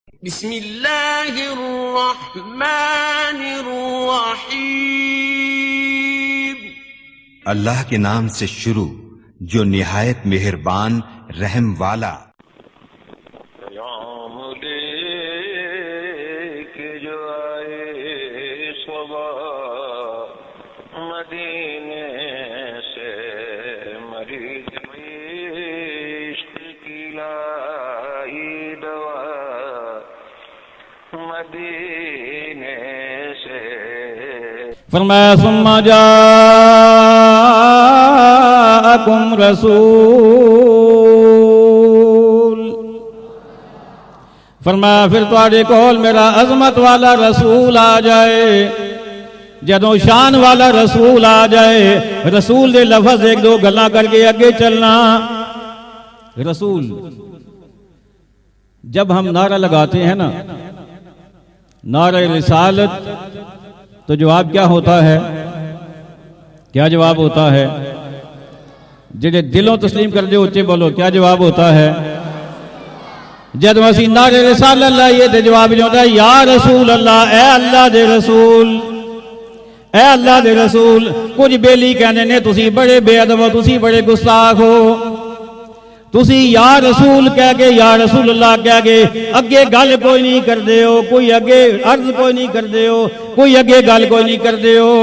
بسم اللہ الرحمن الرحیم، اللہ کے نام سے شروع جو نہایت مہربان رحم والا۔ پیام لے کے جو آئے صبح مدینے سے، مریض عشق کی لائی دوا مدینے سے۔ فرمایا ثم جاءکم رسول، فرمایا پھر تواڈے کول میرا عظمت والا رسول آ جائے۔ جدوں شان والا رسول آ جائے، رسول دے لفظ ایک دو گلاں کر کے اگے چلنا۔ رسول جب ہم نعرہ لگاتے ہیں نا، نعرہ رسالت، تو جواب کیا ہوتا ہے؟ کیا جواب ہوتا ہے؟ جڑے دلوں تسلیم کر دے اچھے بولو، کیا جواب ہوتا ہے؟ جد اسی نعرہ رسالت لائیے تو جواب یہ ہوتا ہے یا رسول اللہ، اے اللہ دے رسول، اے اللہ دے رسول۔ کچھ بیلی کہنے نے تسی بڑے بے ادب ہو، تسی بڑے گستاخ ہو، تسی یا رسول کہہ کے، یا رسول اللہ کہہ کے اگے گل کوئی نہیں کر دے ہو، کوئی اگے عرض کوئی نہیں کر دے ہو، کوئی اگے گل کوئی نہیں کر دے ہو،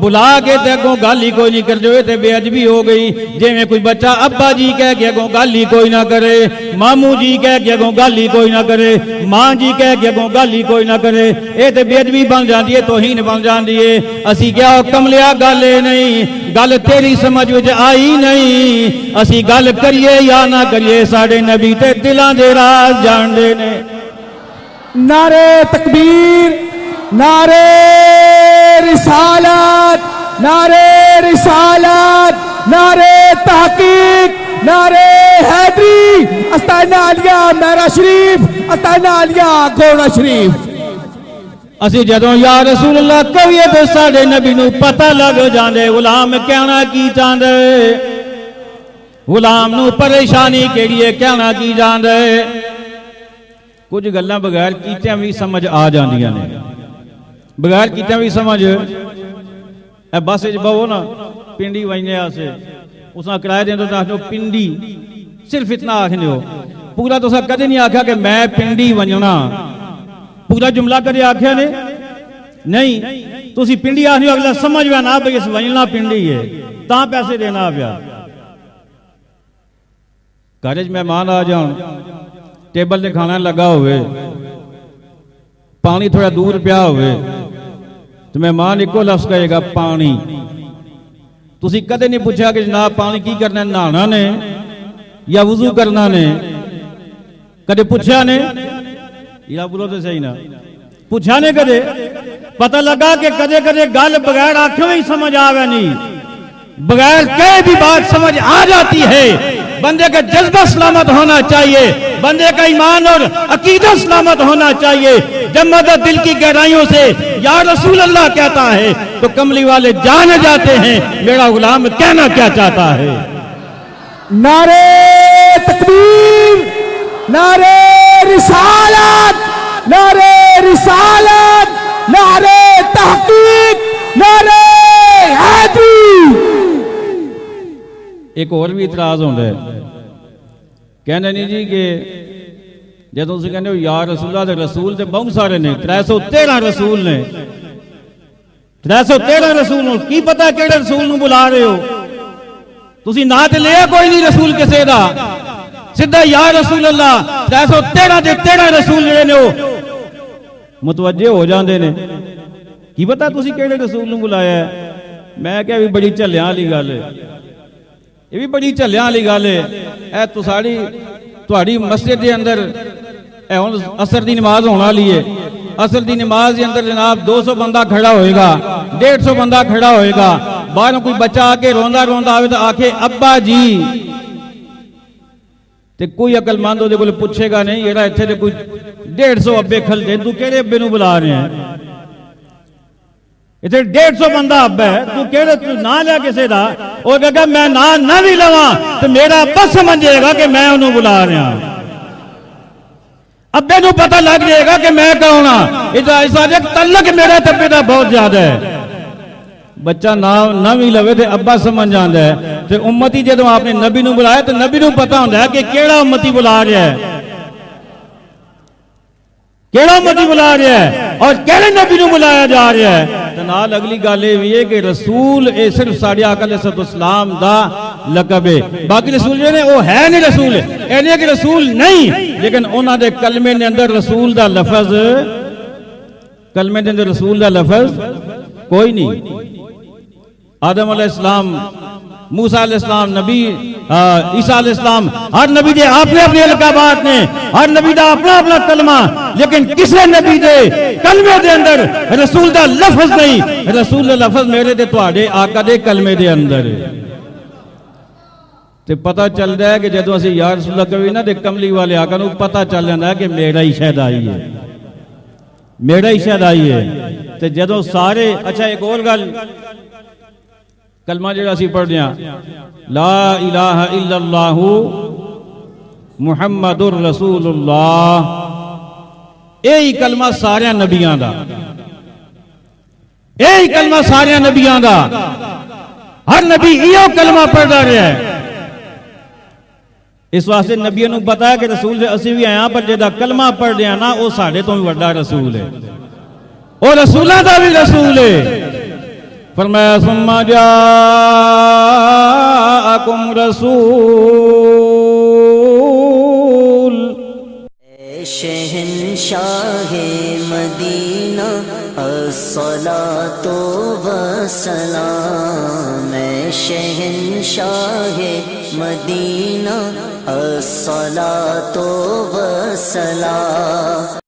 بلا کے تے اگوں گل ہی کوئی نہیں کر دے ہو۔ تے بے ادبی ہو گئی، جے میں کوئی بچہ ابا جی کہہ کے اگوں گل ہی کوئی نہ کرے، ماموں جی کہہ کے اگوں گل ہی کوئی نہ کرے، ماں جی کہہ کے اگوں گل ہی کوئی نہ کرے، اے تے بے ادبی بن جاندی ہے، توہین بن جاندی ہے۔ اسی کیا کملیا گل اے نہیں، گل تیری سمجھ وچ آئی نہیں، اسی گل کریے یا نہ کریے، ساڈے نبی تے دلاں دے راز جان دے نے۔ نعرے تکبیر، نعرے رسالت، نعرے رسالت، نعرے تحقیق، نعرے حیدری، استائنا علیہ میرا شریف، استائنا علیہ گوڑا شریف۔ اسی جدوں یا رسول اللہ کہیے تے ساڈے نبی نو پتہ لگ جاندے غلام کہنا کی چاہندے، غلام نو پریشانی کیڑی ہے کہنا کی جاندے۔ کچھ گلاں بغیر کیتیاں بھی سمجھ آ جاندیاں نے، بغیر کیتیاں بھی سمجھ۔ اے بس وچ بہو نا، پنڈی وجنے آسے اساں کرائے دیں تو تاسوں پنڈی، صرف اتنا آکھنے ہو، پورا تساں کدے نہیں آکھیا کہ میں پنڈی ونجنا، پورا جملہ کدے آکھیا نے نہیں، تسی پنڈی آکھنے ہو، اگلا سمجھ میں نہ بھئی اس ونجنا پنڈی ہے، تاں پیسے دینا پیا۔ گھرج مہمان آ جان، ٹیبل تے کھانا لگا ہوئے، پانی تھوڑا دور پیا ہوئے، تو مہمان ایک لفظ کہے گا پانی۔ تسی کدے نہیں پوچھا کہ جناب پانی کی کرنا ہے، نہانا نے یا وضو کرنا نے؟ کدے پوچھا نے؟ یہ بولو تو صحیح نا، پوچھا نے کدے؟ پتہ لگا کہ کدے کدے گل بغیر آنکھوں میں ہی سمجھ آوے نہیں، بغیر کہے بھی بات سمجھ آ جاتی ہے۔ بندے کا جذبہ سلامت ہونا چاہیے، بندے کا ایمان اور عقیدہ سلامت ہونا چاہیے۔ جب مدد دل کی گہرائیوں سے یا رسول اللہ کہتا ہے تو کملی والے جان جاتے ہیں میرا غلام کہنا کیا چاہتا ہے۔ نعرے تکبیر، نعرے رسالت، نعرے رسالت، نعرے تحقیق، نعرے حیدری۔ ایک اور بھی اعتراض ہوتا ہے، کہنے نہیں جی کہ جب تم سے کہنے ہو یا رسول اللہ، رسول تے بہت سارے نے، 313 رسول نے، 313 رسول نے، کی پتہ کیڑے رسول نو بلا رہے ہو؟ تسی نہ تے لیا کوئی نہیں رسول کسے دا، سدھا یا رسول اللہ، 313 دے 13 رسول جڑے نے ہو متوجہ ہو جاندے نے، کی پتہ تسی کیڑے رسول نو بلایا ہے؟ میں کہا بھی بڑی جھلیاں والی گل ہے، یہ بھی بڑی جھلیاں والی گل ہے۔ اے تہاڈی مسجد دے اندر اے ہن عصر دی نماز ہونے والی ہے، عصر دی نماز دے اندر جناب 200 بندہ کھڑا ہوئے گا، 150 بندہ کھڑا ہوئے گا، باہروں کوئی بچہ آ کے روندا روندا آوے تو آکھے ابا جی، تے کوئی عقل مند دے کول پوچھے گا نہیں یرا ایتھے تے کوئی 150 ابے کھلدے، تو کیڑے ابے نو بلا رہے ہیں؟ اتنے 150 بندہ اب ہے، تو کہڑے تو نہ لیا کسے دا، اور کہا میں نہ بھی لواں تو میرا ابا سمجھے گا کہ میں انہوں بلا رہا ہوں۔ ابے نو پتہ لگ جائے گا کہ میں کون ہاں اس وجہ تعلق میرا تبے دا بہت زیادہ ہے بچہ نہ بھی لوے تے ابا سمجھ جاندا ہے تے امتی جدوں آپ نے نبی نو بلایا تے نبی نو پتہ ہوندا ہے کہ کیڑا امتی بلا رہا ہے کیڑا امتی بلا رہا ہے اور کیڑے نبی نو بلایا جا رہا ہے تے نال اگلی گل یہ بھی ہے کہ رسول اے صرف ساڈے آقا علیہ السلام دا لقب ہے باقی رسول جو نے وہ ہے نہیں رسول اے نہیں کہ رسول نہیں لیکن انہاں دے کلمے دے اندر رسول دا لفظ کلمے دے اندر رسول دا لفظ کوئی نہیں آدم علیہ السلام موسیٰ علیہ السلام نبی عیسیٰ علیہ السلام ہر نبی دے اپنے اپنے لقبات نے ہر نبی دا اپنا اپنا کلمہ لیکن کسی نبی دے کلمے دے اندر رسول دا لفظ نہیں رسول دا لفظ میرے دے تواڈے آقا دے کلمے دے اندر تے پتہ چل رہا ہے کہ جدو اسی یا رسول اللہ کہوی نا تے کملی والے آقا نو پتہ چل جاندا ہے کہ میرا ہی شاید آئی ہے میرا ہی شاید آئی ہے تے جدو سارے اچھا ایک اور گل کلمہ جڑا سی پڑھ دیا لا الہ الا اللہ محمد الرسول اللہ یہی کلمہ سارے نبیاں دا یہی کلمہ سارے نبیاں دا ہر نبی یہ کلمہ پڑھدا رہا ہے اس واسطے نبیوں نو پتا ہے کہ رسول سے اسی بھی آیا پر جدا کلمہ پڑھ دیا نا وہ ساڑھے تو بھی وڈا رسول ہے وہ رسولہ دا بھی رسول ہے فرمایا ثم جاءکم رسول اے شہنشاہ مدینہ الصلاۃ والسلام اے شہنشاہ مدینہ الصلاۃ والسلام